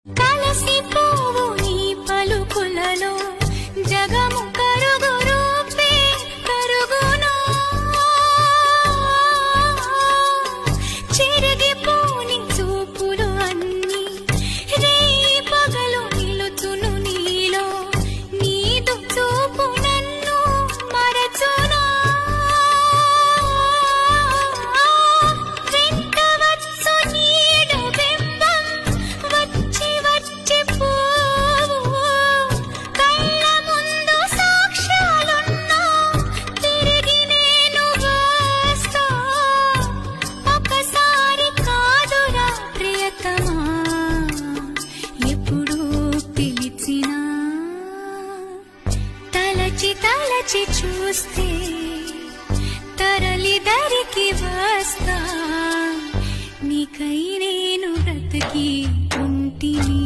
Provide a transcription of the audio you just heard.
కలసిపోవు నీ పలుకులలో జగము కరుగు రూపే కరుగునా చెరిగిపోని చూపులు అన్నీ రేయి పగలు నిలుచును నీలో నీదు చూపు నన్ను మరచునా వెంటవచ్చు నీడు బింబం వచ్చి వచ్చి పోవు కళ్ళ ముందు సాక్ష్యాలున్నా తిరిగి నేను వస్తా ఒకసారి కాదురా ప్రియతమా ఎప్పుడు పిలిచినా తలచి తలచి చూస్తే తరలి దరికి వస్తా నీకై నేను బ్రతికి ఉంటిని